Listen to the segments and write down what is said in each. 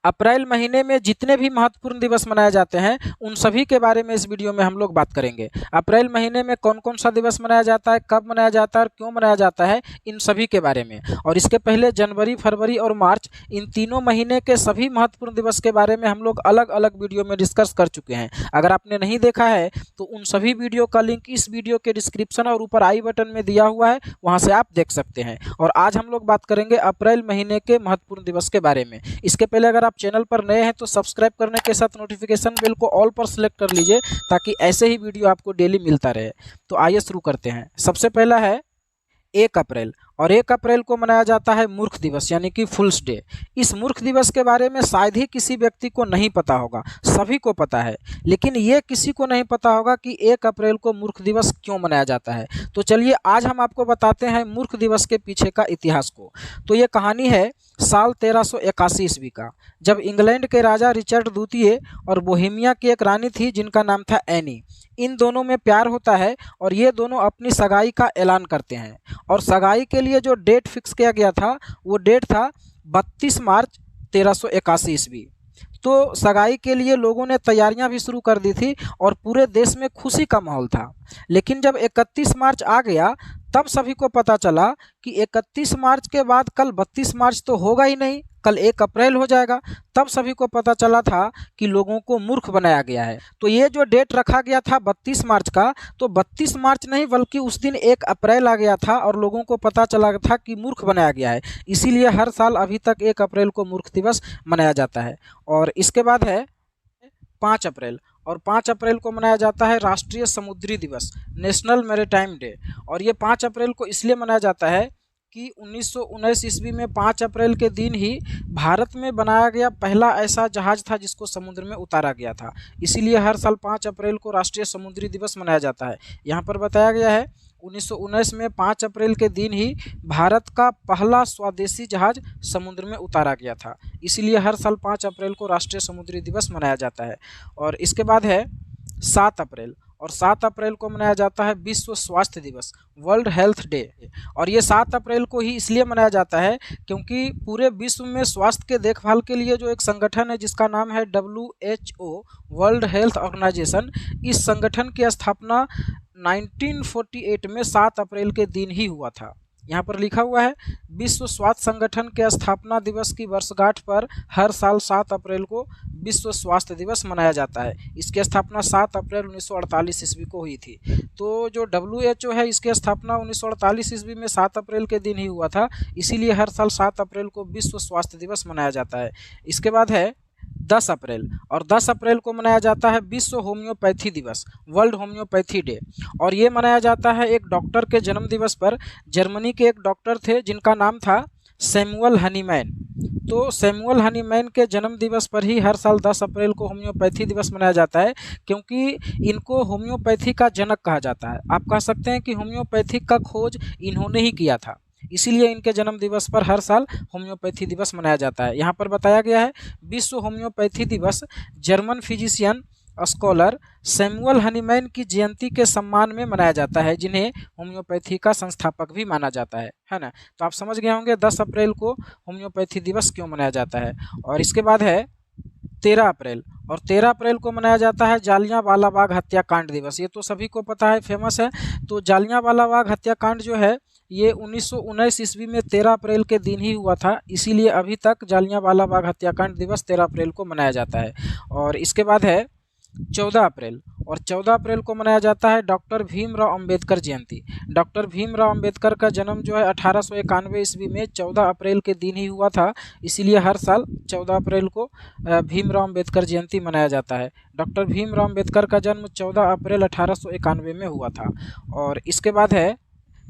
अप्रैल महीने में जितने भी महत्वपूर्ण दिवस मनाए जाते हैं उन सभी के बारे में इस वीडियो में हम लोग बात करेंगे। अप्रैल महीने में कौन कौन सा दिवस मनाया जाता है, कब मनाया जाता है और क्यों मनाया जाता है, इन सभी के बारे में। और इसके पहले जनवरी, फरवरी और मार्च, इन तीनों महीने के सभी महत्वपूर्ण दिवस के बारे में हम लोग अलग अलग वीडियो में डिस्कस कर चुके हैं। अगर आपने नहीं देखा है तो उन सभी वीडियो का लिंक इस वीडियो के डिस्क्रिप्शन और ऊपर आई बटन में दिया हुआ है, वहां से आप देख सकते हैं। और आज हम लोग बात करेंगे अप्रैल महीने के महत्वपूर्ण दिवस के बारे में। इसके पहले अगर आप चैनल पर नए हैं तो सब्सक्राइब करने के साथ नोटिफिकेशन बेल को ऑल पर सेलेक्ट कर लीजिए, ताकि ऐसे ही वीडियो आपको डेली मिलता रहे। तो आइए शुरू करते हैं। सबसे पहला है 1 अप्रैल, और 1 अप्रैल को मनाया जाता है मूर्ख दिवस यानी कि फूल्स डे। इस मूर्ख दिवस के बारे में शायद ही किसी व्यक्ति को नहीं पता होगा, सभी को पता है, लेकिन ये किसी को नहीं पता होगा कि 1 अप्रैल को मूर्ख दिवस क्यों मनाया जाता है। तो चलिए आज हम आपको बताते हैं मूर्ख दिवस के पीछे का इतिहास को। तो ये कहानी है साल 1381 ईस्वी का, जब इंग्लैंड के राजा रिचर्ड द्वितीय और बोहेमिया की एक रानी थी जिनका नाम था एनी। इन दोनों में प्यार होता है और ये दोनों अपनी सगाई का ऐलान करते हैं। और सगाई के लिए जो डेट फिक्स किया गया था वो डेट था 32 मार्च 1381 ईस्वी। तो सगाई के लिए लोगों ने तैयारियां भी शुरू कर दी थी और पूरे देश में खुशी का माहौल था। लेकिन जब 31 मार्च आ गया तब सभी को पता चला कि 31 मार्च के बाद कल 32 मार्च तो होगा ही नहीं, कल 1 अप्रैल हो जाएगा। तब सभी को पता चला था कि लोगों को मूर्ख बनाया गया है। तो ये जो डेट रखा गया था 32 मार्च का, तो 32 मार्च नहीं बल्कि उस दिन 1 अप्रैल आ गया था और लोगों को पता चला था कि मूर्ख बनाया गया है। इसीलिए हर साल अभी तक 1 अप्रैल को मूर्ख दिवस मनाया जाता है। और इसके बाद है 5 अप्रैल, और 5 अप्रैल को मनाया जाता है राष्ट्रीय समुद्री दिवस, नेशनल मैरीटाइम डे। और ये 5 अप्रैल को इसलिए मनाया जाता है कि 1919 ईस्वी में 5 अप्रैल के दिन ही भारत में बनाया गया पहला ऐसा जहाज था जिसको समुद्र में उतारा गया था। इसीलिए हर साल 5 अप्रैल को राष्ट्रीय समुद्री दिवस मनाया जाता है। यहाँ पर बताया गया है 1919 में 5 अप्रैल के दिन ही भारत का पहला स्वदेशी जहाज समुद्र में उतारा गया था। इसीलिए हर साल 5 अप्रैल को राष्ट्रीय समुद्री दिवस मनाया जाता है। और इसके बाद है 7 अप्रैल, और 7 अप्रैल को मनाया जाता है विश्व स्वास्थ्य दिवस, वर्ल्ड हेल्थ डे। और ये 7 अप्रैल को ही इसलिए मनाया जाता है क्योंकि पूरे विश्व में स्वास्थ्य के देखभाल के लिए जो एक संगठन है जिसका नाम है WHO, वर्ल्ड हेल्थ ऑर्गेनाइजेशन, इस संगठन की स्थापना 1948 में 7 अप्रैल के दिन ही हुआ था। यहाँ पर लिखा हुआ है विश्व स्वास्थ्य संगठन के स्थापना दिवस की वर्षगांठ पर हर साल 7 अप्रैल को विश्व स्वास्थ्य दिवस मनाया जाता है। इसकी स्थापना 7 अप्रैल 1948 ईस्वी को हुई थी। तो जो WHO है इसकी स्थापना 1948 ईस्वी में 7 अप्रैल के दिन ही हुआ था, इसीलिए हर साल 7 अप्रैल को विश्व स्वास्थ्य दिवस मनाया जाता है। इसके बाद है 10 अप्रैल, और 10 अप्रैल को मनाया जाता है विश्व होम्योपैथी दिवस, वर्ल्ड होम्योपैथी डे। और ये मनाया जाता है एक डॉक्टर के जन्म दिवस पर। जर्मनी के एक डॉक्टर थे जिनका नाम था सैमुअल हनीमैन। तो सैमुअल हनीमैन के जन्म दिवस पर ही हर साल 10 अप्रैल को होम्योपैथी दिवस मनाया जाता है, क्योंकि इनको होम्योपैथी का जनक कहा जाता है। आप कह सकते हैं कि होम्योपैथी का खोज इन्होंने ही किया था, इसीलिए इनके जन्म दिवस पर हर साल होम्योपैथी दिवस मनाया जाता है। यहाँ पर बताया गया है विश्व होम्योपैथी दिवस German physician scholar Samuel Hahnemann की जयंती के सम्मान में मनाया जाता है, जिन्हें होम्योपैथी का संस्थापक भी माना जाता है ना। तो आप समझ गए होंगे 10 अप्रैल को होम्योपैथी दिवस क्यों मनाया जाता है। और इसके बाद है 13 अप्रैल, और 13 अप्रैल को मनाया जाता है जालियांवाला बाग हत्याकांड दिवस। ये तो सभी को पता है, फेमस है। तो जालियांवाला बाग हत्याकांड जो है ये 1919 ईस्वी में 13 अप्रैल के दिन ही हुआ था, इसीलिए अभी तक जालियांवाला बाग हत्याकांड दिवस 13 अप्रैल को मनाया जाता है। और इसके बाद है 14 अप्रैल, और 14 अप्रैल को मनाया जाता है डॉक्टर भीमराव अंबेडकर जयंती। डॉक्टर भीमराव अंबेडकर का जन्म जो है 1891 ईस्वी में 14 अप्रैल के दिन ही हुआ था, इसीलिए हर साल 14 अप्रैल को भीमराव अंबेडकर जयंती मनाया जाता है। डॉक्टर भीमराव अंबेडकर का जन्म 14 अप्रैल 1891 में हुआ था। और इसके बाद है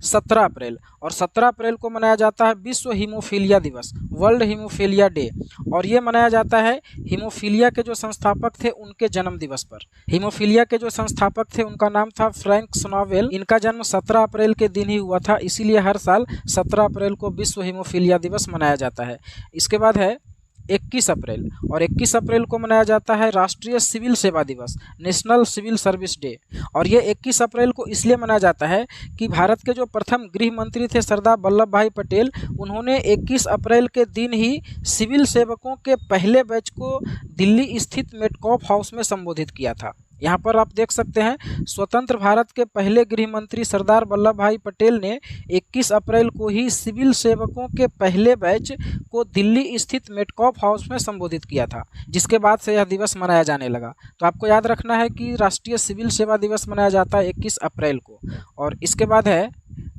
17 अप्रैल, और 17 अप्रैल को मनाया जाता है विश्व हीमोफीलिया दिवस, वर्ल्ड हीमोफीलिया डे। और ये मनाया जाता है हीमोफीलिया के जो संस्थापक थे उनके जन्म दिवस पर। हीमोफीलिया के जो संस्थापक थे उनका नाम था फ्रैंक स्नोवेल। इनका जन्म 17 अप्रैल के दिन ही हुआ था, इसीलिए हर साल 17 अप्रैल को विश्व हीमोफीलिया दिवस मनाया जाता है। इसके बाद है 21 अप्रैल, और 21 अप्रैल को मनाया जाता है राष्ट्रीय सिविल सेवा दिवस, नेशनल सिविल सर्विस डे। और ये 21 अप्रैल को इसलिए मनाया जाता है कि भारत के जो प्रथम गृह मंत्री थे सरदार वल्लभ भाई पटेल, उन्होंने 21 अप्रैल के दिन ही सिविल सेवकों के पहले बैच को दिल्ली स्थित मेटकॉफ हाउस में संबोधित किया था। यहाँ पर आप देख सकते हैं स्वतंत्र भारत के पहले गृह मंत्री सरदार वल्लभ भाई पटेल ने 21 अप्रैल को ही सिविल सेवकों के पहले बैच को दिल्ली स्थित मेटकॉफ हाउस में संबोधित किया था, जिसके बाद से यह दिवस मनाया जाने लगा। तो आपको याद रखना है कि राष्ट्रीय सिविल सेवा दिवस मनाया जाता है 21 अप्रैल को। और इसके बाद है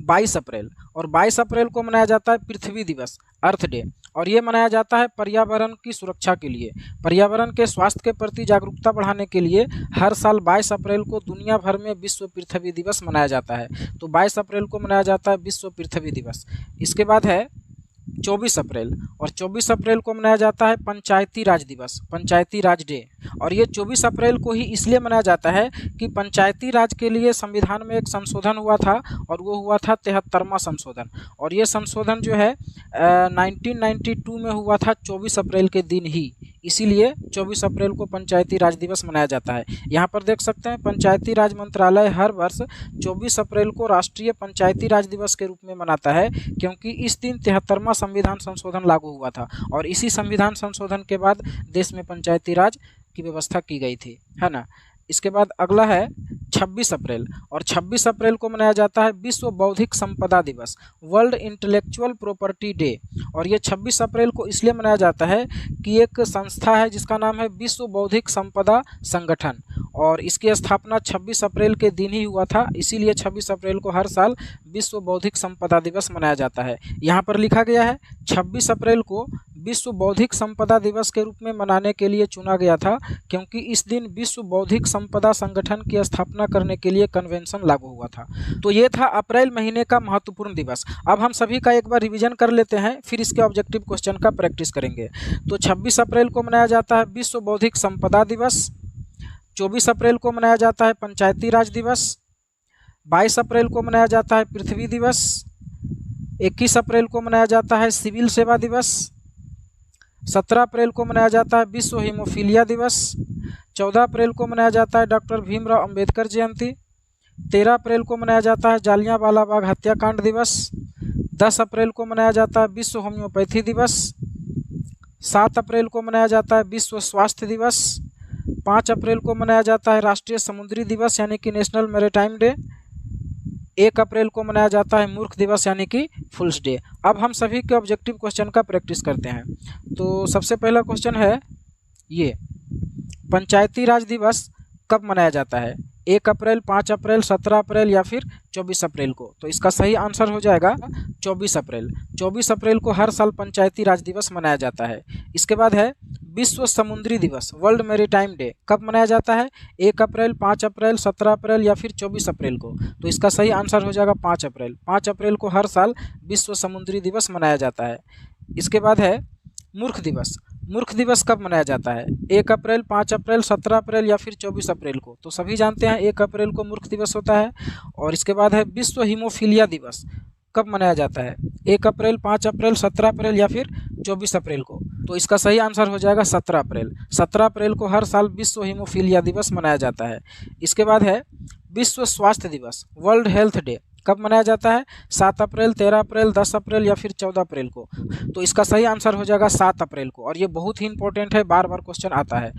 22 अप्रैल, और 22 अप्रैल को मनाया जाता है पृथ्वी दिवस, अर्थ डे। और ये मनाया जाता है पर्यावरण की सुरक्षा के लिए, पर्यावरण के स्वास्थ्य के प्रति जागरूकता बढ़ाने के लिए हर साल 22 अप्रैल को दुनिया भर में विश्व पृथ्वी दिवस मनाया जाता है। तो 22 अप्रैल को मनाया जाता है विश्व पृथ्वी दिवस। इसके बाद है 24 अप्रैल, और 24 अप्रैल को मनाया जाता है पंचायती राज दिवस, पंचायती राज डे। और ये 24 अप्रैल को ही इसलिए मनाया जाता है कि पंचायती राज के लिए संविधान में एक संशोधन हुआ था, और वो हुआ था 73वां संशोधन। और ये संशोधन जो है 1992 में हुआ था 24 अप्रैल के दिन ही, इसीलिए 24 अप्रैल को पंचायती राज दिवस मनाया जाता है। यहाँ पर देख सकते हैं पंचायती राज मंत्रालय हर वर्ष 24 अप्रैल को राष्ट्रीय पंचायती राज दिवस के रूप में मनाता है, क्योंकि इस दिन 73वां संविधान संशोधन लागू हुआ था, और इसी संविधान संशोधन के बाद देश में पंचायती राज की व्यवस्था की गई थी, है ना। इसके बाद अगला है 26 अप्रैल, और 26 अप्रैल को मनाया जाता है विश्व बौद्धिक संपदा दिवस, वर्ल्ड इंटेलेक्चुअल प्रॉपर्टी डे। और ये 26 अप्रैल को इसलिए मनाया जाता है कि एक संस्था है जिसका नाम है विश्व बौद्धिक संपदा संगठन, और इसकी स्थापना 26 अप्रैल के दिन ही हुआ था, इसीलिए 26 अप्रैल को हर साल विश्व बौद्धिक संपदा दिवस मनाया जाता है। यहाँ पर लिखा गया है 26 अप्रैल को विश्व बौद्धिक संपदा दिवस के रूप में मनाने के लिए चुना गया था, क्योंकि इस दिन विश्व बौद्धिक संपदा संगठन की स्थापना करने के लिए कन्वेंशन लागू हुआ था। तो ये था अप्रैल महीने का महत्वपूर्ण दिवस। अब हम सभी का एक बार रिवीजन कर लेते हैं, फिर इसके ऑब्जेक्टिव क्वेश्चन का प्रैक्टिस करेंगे। तो 26 अप्रैल को मनाया जाता है विश्व बौद्धिक संपदा दिवस, 24 अप्रैल को मनाया जाता है पंचायती राज दिवस, 22 अप्रैल को मनाया जाता है पृथ्वी दिवस, 21 अप्रैल को मनाया जाता है सिविल सेवा दिवस, 17 अप्रैल को मनाया जाता है विश्व हीमोफीलिया दिवस, 14 अप्रैल को मनाया जाता है डॉक्टर भीमराव अंबेडकर जयंती, 13 अप्रैल को मनाया जाता है जालियांवाला बाग हत्याकांड दिवस, 10 अप्रैल को मनाया जाता है विश्व होम्योपैथी दिवस, 7 अप्रैल को मनाया जाता है विश्व स्वास्थ्य दिवस, 5 अप्रैल को मनाया जाता है राष्ट्रीय समुद्री दिवस यानी कि नेशनल मैरीटाइम डे, 1 अप्रैल को मनाया जाता है मूर्ख दिवस यानी कि फूल्स डे। अब हम सभी के ऑब्जेक्टिव क्वेश्चन का प्रैक्टिस करते हैं। तो सबसे पहला क्वेश्चन है ये, पंचायती राज दिवस कब मनाया जाता है? 1 अप्रैल, 5 अप्रैल, 17 अप्रैल या फिर 24 अप्रैल को? तो इसका सही आंसर हो जाएगा 24 अप्रैल। 24 अप्रैल को हर साल पंचायती राज दिवस मनाया जाता है। इसके बाद है विश्व समुद्री दिवस, वर्ल्ड मैरीटाइम डे, कब मनाया जाता है? 1 अप्रैल, 5 अप्रैल, 17 अप्रैल या फिर 24 अप्रैल को? तो इसका सही आंसर हो जाएगा 5 अप्रैल। 5 अप्रैल को हर साल विश्व समुद्री दिवस मनाया जाता है। इसके बाद है मूर्ख दिवस। मूर्ख दिवस कब मनाया जाता है? 1 अप्रैल, 5 अप्रैल, 17 अप्रैल या फिर 24 अप्रैल को? तो सभी जानते हैं 1 अप्रैल को मूर्ख दिवस होता है। और इसके बाद है विश्व हीमोफीलिया दिवस, कब मनाया जाता है? 1 अप्रैल, 5 अप्रैल, 17 अप्रैल या फिर 24 अप्रैल को? तो इसका सही आंसर हो जाएगा 17 अप्रैल। 17 अप्रैल को हर साल विश्व हीमोफीलिया दिवस मनाया जाता है। इसके बाद है विश्व स्वास्थ्य दिवस, वर्ल्ड हेल्थ डे, कब मनाया जाता है? 7 अप्रैल, 13 अप्रैल, 10 अप्रैल या फिर 14 अप्रैल को? तो इसका सही आंसर हो जाएगा 7 अप्रैल को। और ये बहुत ही इंपॉर्टेंट है, बार बार क्वेश्चन आता है।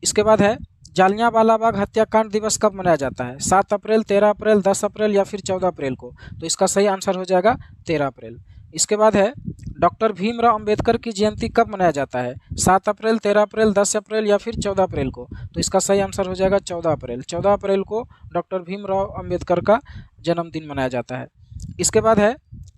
इसके बाद है जालियांवाला बाग हत्याकांड दिवस कब मनाया जाता है? 7 अप्रैल, 13 अप्रैल, 10 अप्रैल या फिर 14 अप्रैल को? तो इसका सही आंसर हो जाएगा 13 अप्रैल। इसके बाद है डॉक्टर भीमराव अंबेडकर की जयंती कब मनाया जाता है? 7 अप्रैल, 13 अप्रैल, 10 अप्रैल या फिर 14 अप्रैल को? तो इसका सही आंसर हो जाएगा 14 अप्रैल। 14 अप्रैल को डॉक्टर भीमराव अंबेडकर का जन्मदिन मनाया जाता है। इसके बाद है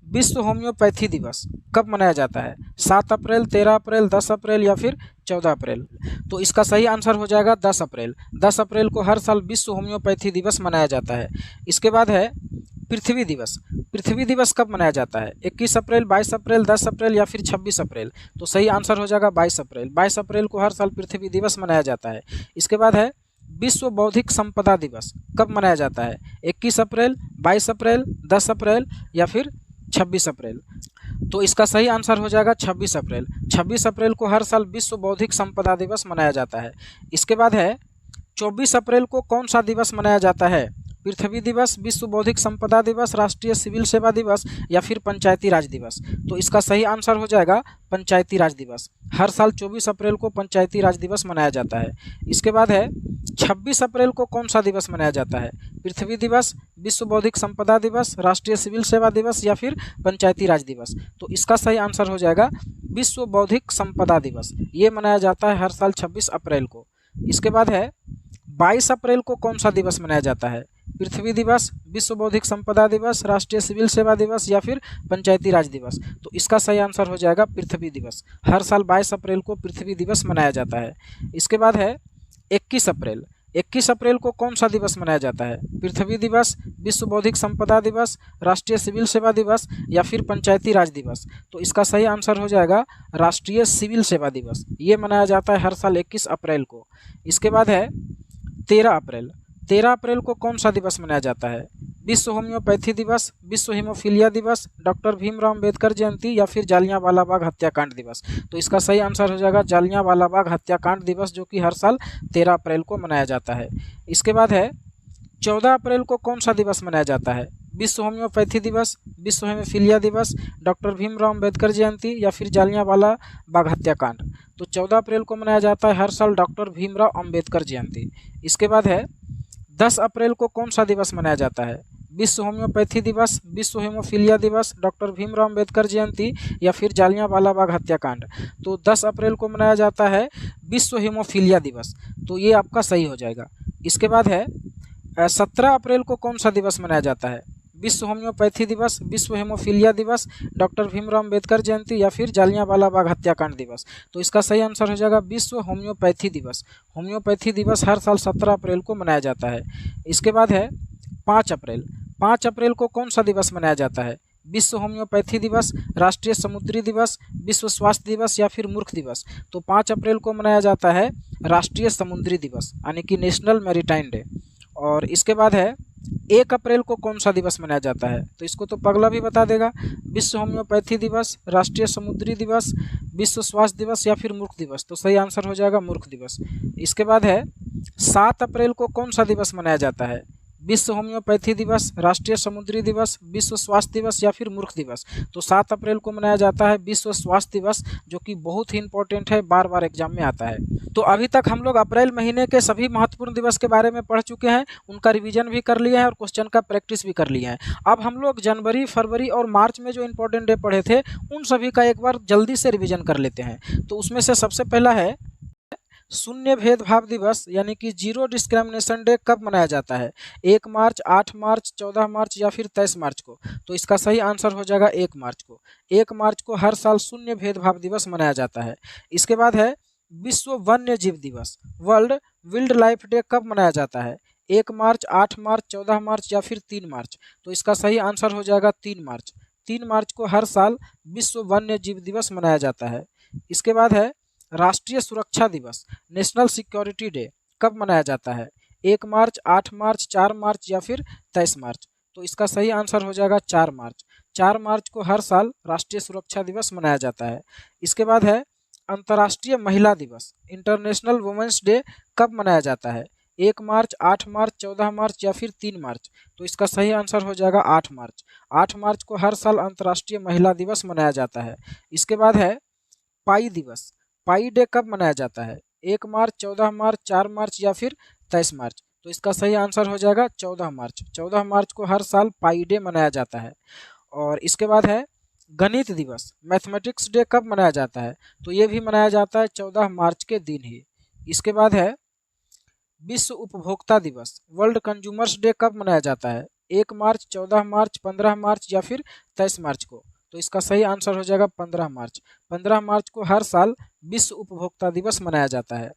विश्व होम्योपैथी दिवस, कब मनाया जाता है? 7 अप्रैल, 13 अप्रैल, 10 अप्रैल या फिर 14 अप्रैल? तो इसका सही आंसर हो जाएगा 10 अप्रैल। 10 अप्रैल को हर साल विश्व होम्योपैथी दिवस मनाया जाता है। इसके बाद है पृथ्वी दिवस। पृथ्वी दिवस कब मनाया जाता है? 21 अप्रैल, 22 अप्रैल, 10 अप्रैल या फिर 26 अप्रैल? तो सही आंसर हो जाएगा 22 अप्रैल। 22 अप्रैल को हर साल पृथ्वी दिवस मनाया जाता है। इसके बाद है विश्व बौद्धिक संपदा दिवस, कब मनाया जाता है? 21 अप्रैल, 22 अप्रैल, 10 अप्रैल या फिर 26 अप्रैल। तो इसका सही आंसर हो जाएगा 26 अप्रैल। 26 अप्रैल को हर साल विश्व बौद्धिक संपदा दिवस मनाया जाता है। इसके बाद है 24 अप्रैल को कौन सा दिवस मनाया जाता है? पृथ्वी दिवस, विश्व बौद्धिक संपदा दिवस, राष्ट्रीय सिविल सेवा दिवस या फिर पंचायती राज दिवस। तो इसका सही आंसर हो जाएगा पंचायती राज दिवस। हर साल 24 अप्रैल को पंचायती राज दिवस मनाया जाता है। इसके बाद है 26 अप्रैल को कौन सा दिवस मनाया जाता है? पृथ्वी दिवस, विश्व बौद्धिक संपदा दिवस, राष्ट्रीय सिविल सेवा दिवस या फिर पंचायती राज दिवस। तो इसका सही आंसर हो जाएगा विश्व बौद्धिक संपदा दिवस। ये मनाया जाता है हर साल 26 अप्रैल को। इसके बाद है 22 अप्रैल को कौन सा दिवस मनाया जाता है? पृथ्वी दिवस, विश्व बौद्धिक संपदा दिवस, राष्ट्रीय सिविल सेवा दिवस या फिर पंचायती राज दिवस। तो इसका सही आंसर हो जाएगा पृथ्वी दिवस। हर साल 22 अप्रैल को पृथ्वी दिवस मनाया जाता है। इसके बाद है 21 अप्रैल। 21 अप्रैल को कौन सा दिवस मनाया जाता है? पृथ्वी दिवस, विश्व बौद्धिक संपदा दिवस, राष्ट्रीय सिविल सेवा दिवस या फिर पंचायती राज दिवस। तो इसका सही आंसर हो जाएगा राष्ट्रीय सिविल सेवा दिवस। ये मनाया जाता है हर साल 21 अप्रैल को। इसके बाद है 13 अप्रैल। 13 अप्रैल को कौन सा दिवस मनाया जाता है? विश्व होम्योपैथी दिवस, विश्व हीमोफीलिया दिवस, डॉक्टर भीमराव अंबेडकर जयंती या फिर जालियांवाला बाग हत्याकांड दिवस। तो इसका सही आंसर हो जाएगा जालियांवाला बाग हत्याकांड दिवस, जो कि हर साल 13 अप्रैल को मनाया जाता है। इसके बाद है 14 अप्रैल को कौन सा दिवस मनाया जाता है? विश्व होम्योपैथी दिवस, विश्व हीमोफीलिया दिवस, डॉक्टर भीमराव अंबेडकर जयंती या फिर जालियांवाला बाग हत्याकांड। तो 14 अप्रैल को मनाया जाता है हर साल डॉक्टर भीमराव अंबेडकर जयंती। इसके बाद है 10 अप्रैल को कौन सा दिवस मनाया जाता है? विश्व होम्योपैथी दिवस, विश्व हीमोफीलिया दिवस, डॉक्टर भीमराव अंबेडकर जयंती या फिर जालियांवाला बाग हत्याकांड। तो 10 अप्रैल को मनाया जाता है विश्व हीमोफीलिया दिवस। तो ये आपका सही हो जाएगा। इसके बाद है 17 अप्रैल को कौन सा दिवस मनाया जाता है? विश्व होम्योपैथी दिवस, विश्व हेमोफीलिया दिवस, डॉक्टर भीमराव अंबेडकर जयंती या फिर जालियांवाला बाग हत्याकांड दिवस। तो इसका सही आंसर हो जाएगा विश्व होम्योपैथी दिवस। होम्योपैथी दिवस हर साल 17 अप्रैल को मनाया जाता है। इसके बाद है 5 अप्रैल। 5 अप्रैल को कौन सा दिवस मनाया जाता है? विश्व होम्योपैथी दिवस, राष्ट्रीय समुद्री दिवस, विश्व स्वास्थ्य दिवस या फिर मूर्ख दिवस। तो 5 अप्रैल को मनाया जाता है राष्ट्रीय समुद्री दिवस, यानी कि नेशनल मैरीटाइम डे। और इसके बाद है 1 अप्रैल को कौन सा दिवस मनाया जाता है? तो इसको तो पगला भी बता देगा। विश्व होम्योपैथी दिवस, राष्ट्रीय समुद्री दिवस, विश्व स्वास्थ्य दिवस या फिर मूर्ख दिवस। तो सही आंसर हो जाएगा मूर्ख दिवस। इसके बाद है 7 अप्रैल को कौन सा दिवस मनाया जाता है? विश्व होम्योपैथी दिवस, राष्ट्रीय समुद्री दिवस, विश्व स्वास्थ्य दिवस या फिर मूर्ख दिवस। तो 7 अप्रैल को मनाया जाता है विश्व स्वास्थ्य दिवस, जो कि बहुत ही इंपॉर्टेंट है, बार बार एग्जाम में आता है। तो अभी तक हम लोग अप्रैल महीने के सभी महत्वपूर्ण दिवस के बारे में पढ़ चुके हैं, उनका रिवीजन भी कर लिया है और क्वेश्चन का प्रैक्टिस भी कर लिया है। अब हम लोग जनवरी, फरवरी और मार्च में जो इंपॉर्टेंट डे पढ़े थे, उन सभी का एक बार जल्दी से रिवीजन कर लेते हैं। तो उसमें से सबसे पहला है शून्य भेदभाव दिवस, यानी कि जीरो डिस्क्रिमिनेशन डे कब मनाया जाता है? 1 मार्च, 8 मार्च, 14 मार्च या फिर 23 मार्च को। तो इसका सही आंसर हो जाएगा 1 मार्च को। 1 मार्च को हर साल शून्य भेदभाव दिवस मनाया जाता है। इसके बाद है विश्व वन्य जीव दिवस, वर्ल्ड वाइल्ड लाइफ डे कब मनाया जाता है? 1 मार्च, 8 मार्च, 14 मार्च या फिर 3 मार्च। तो इसका सही आंसर हो जाएगा 3 मार्च। 3 मार्च को हर साल विश्व वन्य जीव दिवस मनाया जाता है। इसके बाद है राष्ट्रीय सुरक्षा दिवस, नेशनल सिक्योरिटी डे कब मनाया जाता है? 1 मार्च, 8 मार्च, 4 मार्च या फिर 23 मार्च। तो इसका सही आंसर हो जाएगा 4 मार्च। 4 मार्च को हर साल राष्ट्रीय सुरक्षा दिवस मनाया जाता है। इसके बाद है अंतर्राष्ट्रीय महिला दिवस, इंटरनेशनल वुमेन्स डे कब मनाया जाता है? 1 मार्च, 8 मार्च, 14 मार्च या फिर 3 मार्च। तो इसका सही आंसर हो जाएगा 8 मार्च। 8 मार्च को हर साल अंतर्राष्ट्रीय महिला दिवस मनाया जाता है। इसके बाद है पाई दिवस, पाई डे कब मनाया जाता है? 1 मार्च, 14 मार्च, 4 मार्च या फिर 23 मार्च। तो इसका सही आंसर हो जाएगा 14 मार्च। 14 मार्च को हर साल पाई डे मनाया जाता है। और इसके बाद है गणित दिवस, मैथमेटिक्स डे कब मनाया जाता है? तो ये भी मनाया जाता है 14 मार्च के दिन ही। इसके बाद है विश्व उपभोक्ता दिवस, वर्ल्ड कंज्यूमर्स डे कब मनाया जाता है? 1 मार्च, 14 मार्च, 15 मार्च या फिर 23 मार्च को। तो इसका सही आंसर हो जाएगा 15 मार्च। 15 मार्च को हर साल विश्व उपभोक्ता दिवस मनाया जाता है।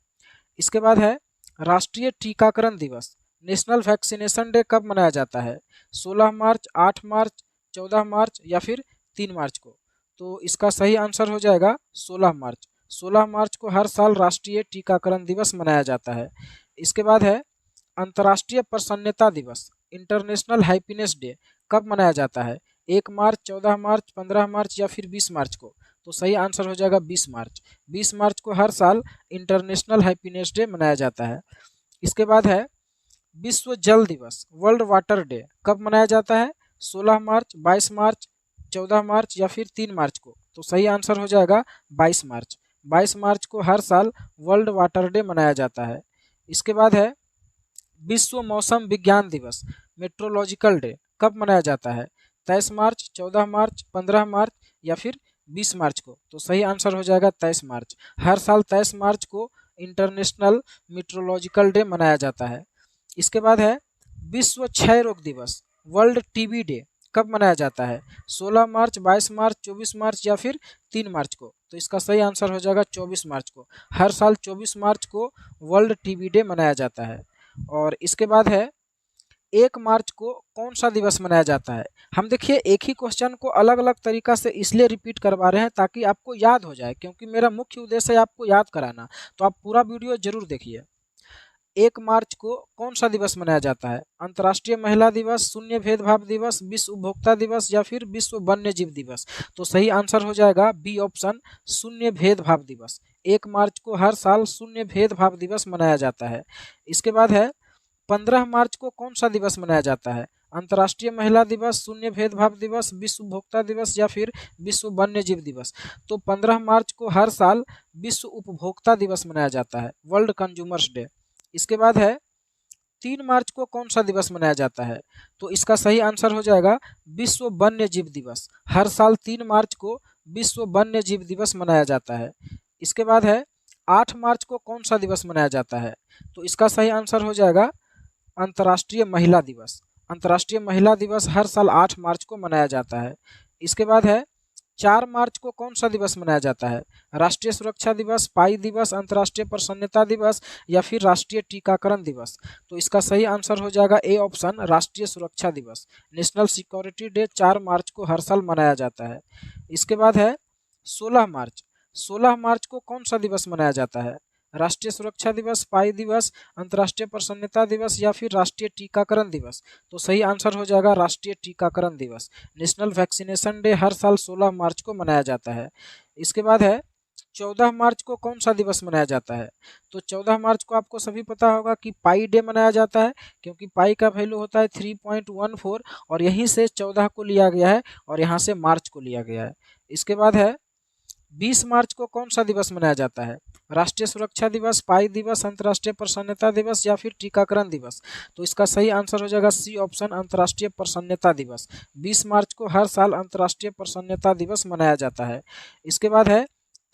इसके बाद है राष्ट्रीय टीकाकरण दिवस, नेशनल वैक्सीनेशन डे कब मनाया जाता है? 16 मार्च, 8 मार्च, 14 मार्च या फिर 3 मार्च को। तो इसका सही आंसर हो जाएगा 16 मार्च। 16 मार्च को हर साल राष्ट्रीय टीकाकरण दिवस मनाया जाता है। इसके बाद है अंतर्राष्ट्रीय प्रसन्नता दिवस, इंटरनेशनल हैप्पीनेस डे कब मनाया जाता है? 1 मार्च, 14 मार्च, 15 मार्च या फिर 20 मार्च को? तो सही आंसर हो जाएगा 20 मार्च। 20 मार्च को हर साल इंटरनेशनल हैप्पीनेस डे मनाया जाता है। इसके बाद है विश्व जल दिवस, वर्ल्ड वाटर डे, कब मनाया जाता है? 16 मार्च, 22 मार्च, 14 मार्च या फिर 3 मार्च को? तो सही आंसर हो जाएगा 22 मार्च। 22 मार्च को हर साल वर्ल्ड वाटर डे मनाया जाता है। इसके बाद है विश्व मौसम विज्ञान दिवस, मेट्रोलॉजिकल डे, कब मनाया जाता है? 23 मार्च, 14 मार्च, 15 मार्च या फिर 20 मार्च को? तो सही आंसर हो जाएगा 23 मार्च। हर साल 23 मार्च को इंटरनेशनल मेट्रोलॉजिकल डे मनाया जाता है। इसके बाद है विश्व क्षय रोग दिवस, वर्ल्ड टीबी डे, कब मनाया जाता है? 16 मार्च, 22 मार्च, 24 मार्च या फिर 3 मार्च को? तो इसका सही आंसर हो जाएगा 24 मार्च को। हर साल 24 मार्च को वर्ल्ड टीबी डे मनाया जाता है। और इसके बाद है 1 मार्च को कौन सा दिवस मनाया जाता है? हम देखिए एक ही क्वेश्चन को अलग अलग तरीका से इसलिए रिपीट करवा रहे हैं ताकि आपको याद हो जाए, क्योंकि मेरा मुख्य उद्देश्य है आपको याद कराना। तो आप पूरा वीडियो जरूर देखिए। 1 मार्च को कौन सा दिवस मनाया जाता है? अंतर्राष्ट्रीय महिला दिवस, शून्य भेदभाव दिवस, विश्व उपभोक्ता दिवस या फिर विश्व वन्य जीव दिवस? तो सही आंसर हो जाएगा बी ऑप्शन, शून्य भेदभाव दिवस। 1 मार्च को हर साल शून्य भेदभाव दिवस मनाया जाता है। इसके बाद है 15 मार्च को कौन सा दिवस मनाया जाता है? अंतर्राष्ट्रीय महिला दिवस, शून्य भेदभाव दिवस, विश्व उपभोक्ता दिवस या फिर विश्व वन्य जीव दिवस? तो 15 मार्च को हर साल विश्व उपभोक्ता दिवस मनाया जाता है, वर्ल्ड कंज्यूमर्स डे। इसके बाद है 3 मार्च को कौन सा दिवस मनाया जाता है? तो इसका सही आंसर हो जाएगा विश्व वन्य जीव दिवस। हर साल 3 मार्च को विश्व वन्य जीव दिवस मनाया जाता है। इसके बाद है 8 मार्च को कौन सा दिवस मनाया जाता है? तो इसका सही आंसर हो जाएगा अंतर्राष्ट्रीय महिला दिवस। अंतर्राष्ट्रीय महिला दिवस हर साल 8 मार्च को मनाया जाता है। इसके बाद है 4 मार्च को कौन सा दिवस मनाया जाता है? राष्ट्रीय सुरक्षा दिवस, पाई दिवस, अंतर्राष्ट्रीय प्रसन्नता दिवस या फिर राष्ट्रीय टीकाकरण दिवस? तो इसका सही आंसर हो जाएगा ए ऑप्शन, राष्ट्रीय सुरक्षा दिवस। नेशनल सिक्योरिटी डे 4 मार्च को हर साल मनाया जाता है। इसके बाद है 16 मार्च। 16 मार्च को कौन सा दिवस मनाया जाता है? राष्ट्रीय सुरक्षा दिवस, पाई दिवस, अंतर्राष्ट्रीय प्रसन्नता दिवस या फिर राष्ट्रीय टीकाकरण दिवस? तो सही आंसर हो जाएगा राष्ट्रीय टीकाकरण दिवस। नेशनल वैक्सीनेशन डे हर साल 16 मार्च को मनाया जाता है। इसके बाद है 14 मार्च को कौन सा दिवस मनाया जाता है? तो 14 मार्च को आपको सभी पता होगा कि पाई डे मनाया जाता है, क्योंकि पाई का वैल्यू होता है 3.14 और यहीं से 14 को लिया गया है और यहाँ से मार्च को लिया गया है। इसके बाद है 20 मार्च को कौन सा दिवस मनाया जाता है? राष्ट्रीय सुरक्षा दिवस, पाई दिवस, अंतर्राष्ट्रीय प्रसन्नता दिवस या फिर टीकाकरण दिवस? तो इसका सही आंसर हो जाएगा सी ऑप्शन, अंतर्राष्ट्रीय प्रसन्नता दिवस। 20 मार्च को हर साल अंतर्राष्ट्रीय प्रसन्नता दिवस मनाया जाता है। इसके बाद है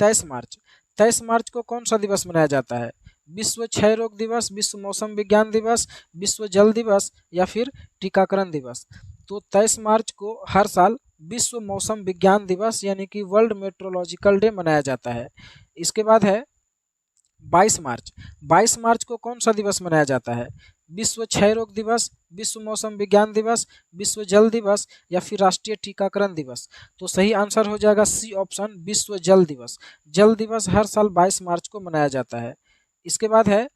23 मार्च। 23 मार्च को कौन सा दिवस मनाया जाता है? विश्व क्षय रोग दिवस, विश्व मौसम विज्ञान दिवस, विश्व जल दिवस या फिर टीकाकरण दिवस? तो 23 मार्च को हर साल विश्व मौसम विज्ञान दिवस यानी कि वर्ल्ड मेट्रोलॉजिकल डे मनाया जाता है। इसके बाद है 22 मार्च। 22 मार्च को कौन सा दिवस मनाया जाता है? विश्व क्षय रोग दिवस, विश्व मौसम विज्ञान दिवस, विश्व जल दिवस या फिर राष्ट्रीय टीकाकरण दिवस? तो सही आंसर हो जाएगा सी ऑप्शन, विश्व जल दिवस। जल दिवस हर साल 22 मार्च को मनाया जाता है। इसके बाद है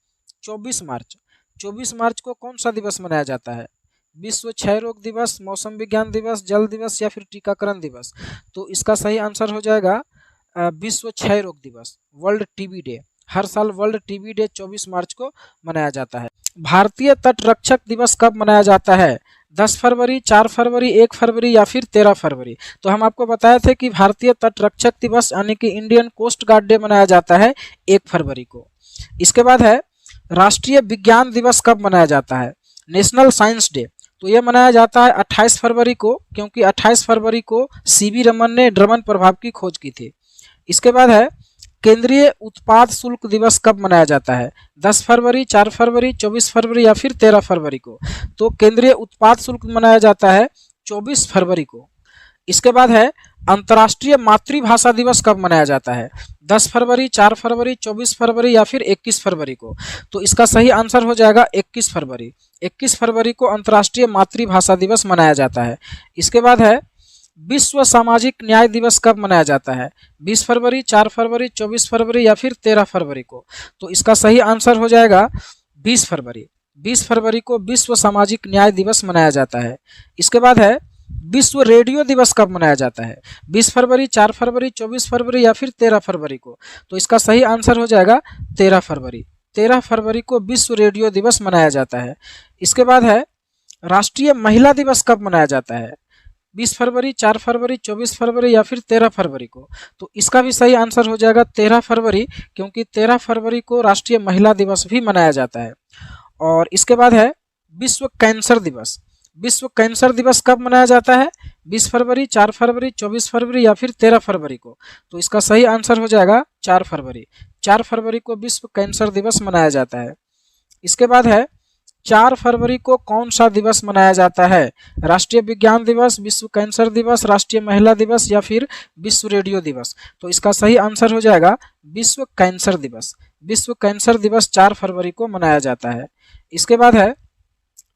24 मार्च। 24 मार्च को कौन सा दिवस मनाया जाता है? विश्व क्षय रोग दिवस, मौसम विज्ञान दिवस, जल दिवस या फिर टीकाकरण दिवस? तो इसका सही आंसर हो जाएगा विश्व क्षय रोग दिवस, वर्ल्ड टीबी डे। हर साल वर्ल्ड टीबी डे 24 मार्च को मनाया जाता है। भारतीय तटरक्षक दिवस कब मनाया जाता है? 10 फरवरी, 4 फरवरी, 1 फरवरी या फिर 13 फरवरी? तो हम आपको बताए थे कि भारतीय तटरक्षक दिवस यानी कि इंडियन कोस्ट गार्ड डे मनाया जाता है 1 फरवरी को। इसके बाद है राष्ट्रीय विज्ञान दिवस कब मनाया जाता है? National science day. तो यह मनाया जाता है 28 फरवरी को, क्योंकि 28 फरवरी को सीवी रमन ने ड्रमन प्रभाव की खोज की थी। इसके बाद है केंद्रीय उत्पाद शुल्क दिवस कब मनाया जाता है? 10 फरवरी, 4 फरवरी, 24 फरवरी या फिर 13 फरवरी को? तो केंद्रीय उत्पाद शुल्क मनाया जाता है 24 फरवरी को। इसके बाद है अंतर्राष्ट्रीय मातृभाषा दिवस कब मनाया जाता है? 10 फरवरी, 4 फरवरी, 24 फरवरी या फिर 21 फरवरी को? तो इसका सही आंसर हो जाएगा 21 फरवरी। 21 फरवरी को अंतर्राष्ट्रीय मातृभाषा दिवस मनाया जाता है। इसके बाद है विश्व सामाजिक न्याय दिवस कब मनाया जाता है? 20 फरवरी, 4 फरवरी, 24 फरवरी या फिर 13 फरवरी को? तो इसका सही आंसर हो जाएगा 20 फरवरी। 20 फरवरी को विश्व सामाजिक न्याय दिवस मनाया जाता है। इसके बाद है विश्व रेडियो दिवस कब मनाया जाता है? 20 फरवरी, 4 फरवरी, 24 फरवरी या फिर 13 फरवरी को? तो इसका सही आंसर हो जाएगा 13 फरवरी। 13 फरवरी को विश्व रेडियो दिवस मनाया जाता है। इसके बाद है राष्ट्रीय महिला दिवस कब मनाया जाता है? 20 फरवरी, 4 फरवरी, 24 फरवरी या फिर 13 फरवरी को? तो इसका भी सही आंसर हो जाएगा 13 फरवरी, क्योंकि 13 फरवरी को राष्ट्रीय महिला दिवस भी मनाया जाता है। और इसके बाद है विश्व कैंसर दिवस। विश्व कैंसर दिवस कब मनाया जाता है? 20 फरवरी, 4 फरवरी, 24 फरवरी या फिर 13 फरवरी को? तो इसका सही आंसर हो जाएगा 4 फरवरी। 4 फरवरी को विश्व कैंसर दिवस मनाया जाता है। इसके बाद है 4 फरवरी को कौन सा दिवस मनाया जाता है? राष्ट्रीय विज्ञान दिवस, विश्व कैंसर दिवस, राष्ट्रीय महिला दिवस या फिर विश्व रेडियो दिवस? तो इसका सही आंसर हो जाएगा विश्व कैंसर दिवस। विश्व कैंसर दिवस 4 फरवरी को मनाया जाता है। इसके बाद है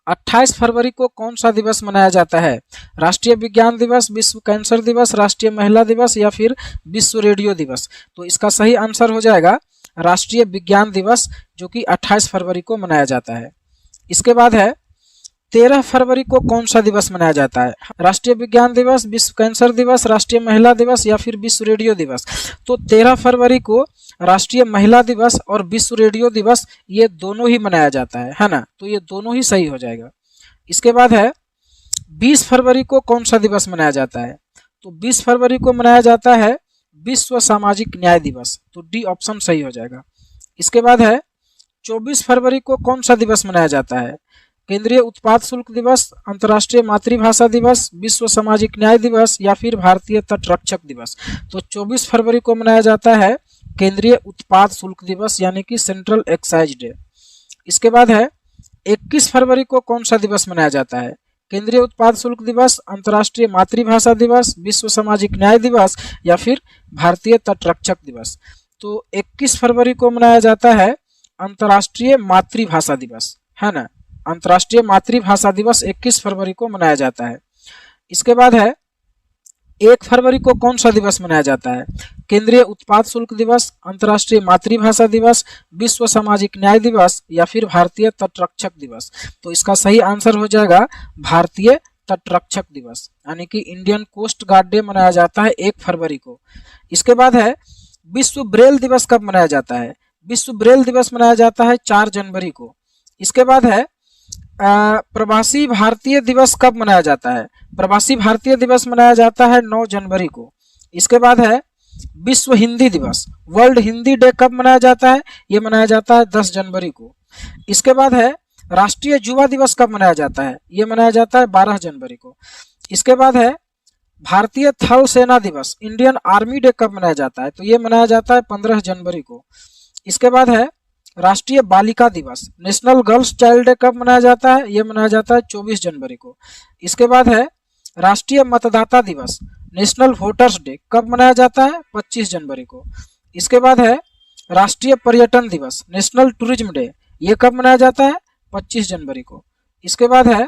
28 फरवरी को कौन सा दिवस मनाया जाता है? राष्ट्रीय विज्ञान दिवस, विश्व कैंसर दिवस, राष्ट्रीय महिला दिवस या फिर विश्व रेडियो दिवस? तो इसका सही आंसर हो जाएगा राष्ट्रीय विज्ञान दिवस, जो कि 28 फरवरी को मनाया जाता है। इसके बाद है 13 फरवरी को कौन सा दिवस मनाया जाता है? राष्ट्रीय विज्ञान दिवस, विश्व कैंसर दिवस, राष्ट्रीय महिला दिवस या फिर विश्व रेडियो दिवस? तो 13 फरवरी को राष्ट्रीय महिला दिवस और विश्व रेडियो दिवस ये दोनों ही मनाया जाता है ना? तो ये दोनों ही सही हो जाएगा। इसके बाद है 20 फरवरी को कौन सा दिवस मनाया जाता है? तो 20 फरवरी को मनाया जाता है विश्व सामाजिक न्याय दिवस। तो डी ऑप्शन सही हो जाएगा। इसके बाद है 24 फरवरी को कौन सा दिवस मनाया जाता है? केंद्रीय उत्पाद शुल्क दिवस, अंतर्राष्ट्रीय मातृभाषा दिवस, विश्व सामाजिक न्याय दिवस या फिर भारतीय तटरक्षक दिवस? तो 24 फरवरी को मनाया जाता है केंद्रीय उत्पाद शुल्क दिवस, यानी कि सेंट्रल एक्साइज डे। इसके बाद है 21 फरवरी को कौन सा दिवस मनाया जाता है? केंद्रीय उत्पाद शुल्क दिवस, अंतर्राष्ट्रीय मातृभाषा दिवस, विश्व सामाजिक न्याय दिवस या फिर भारतीय तटरक्षक दिवस? तो 21 फरवरी को मनाया जाता है अंतर्राष्ट्रीय मातृभाषा दिवस, है ना? अंतर्राष्ट्रीय मातृभाषा दिवस 21 फरवरी को मनाया जाता है। इसके बाद है 1 फरवरी को कौन सा दिवस मनाया जाता है? केंद्रीय उत्पाद शुल्क दिवस, अंतर्राष्ट्रीय मातृभाषा दिवस, विश्व सामाजिक न्याय दिवस या फिर भारतीय तटरक्षक दिवस? तो इसका सही आंसर हो जाएगा भारतीय तटरक्षक दिवस, यानी कि इंडियन कोस्ट गार्ड डे मनाया जाता है 1 फरवरी को। इसके बाद है विश्व ब्रेल दिवस कब मनाया जाता है? विश्व ब्रेल दिवस मनाया जाता है 4 जनवरी को। इसके बाद है प्रवासी भारतीय दिवस कब मनाया जाता है? प्रवासी भारतीय दिवस मनाया जाता है 9 जनवरी को। इसके बाद है विश्व हिंदी दिवस, वर्ल्ड हिंदी डे कब मनाया जाता है? ये मनाया जाता है 10 जनवरी को। इसके बाद है राष्ट्रीय युवा दिवस कब मनाया जाता है? ये मनाया जाता है 12 जनवरी को। इसके बाद है भारतीय थल सेना दिवस, इंडियन आर्मी डे कब मनाया जाता है? तो ये मनाया जाता है 15 जनवरी को। इसके बाद है राष्ट्रीय बालिका दिवस, नेशनल गर्ल्स चाइल्ड डे कब मनाया जाता है? ये मनाया जाता है 24 जनवरी को। इसके बाद है राष्ट्रीय मतदाता दिवस, नेशनल वोटर्स डे कब मनाया जाता है? 25 जनवरी को। इसके बाद है राष्ट्रीय पर्यटन दिवस, नेशनल टूरिज्म डे, ये कब मनाया जाता है? 25 जनवरी को। इसके बाद है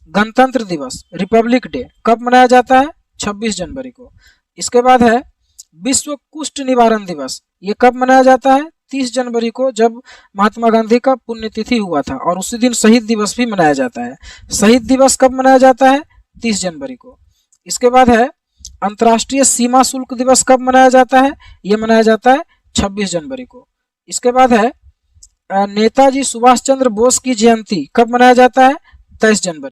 गणतंत्र दिवस, रिपब्लिक डे कब मनाया जाता है? 26 जनवरी को। इसके बाद है विश्व कुष्ठ निवारण दिवस, ये कब मनाया जाता है? 30 जनवरी को, जब महात्मा गांधी का पुण्यतिथि हुआ था, और उसी दिन शहीद दिवस भी मनाया जाता है। शहीद दिवस कब मनाया जाता है? 30 जनवरी को। इसके बाद है अंतर्राष्ट्रीय सीमा शुल्क दिवस कब मनाया जाता है? ये मनाया जाता है 26 जनवरी को। इसके बाद है नेताजी सुभाष चंद्र बोस की जयंती कब मनाया जाता है? 23 जनवरी।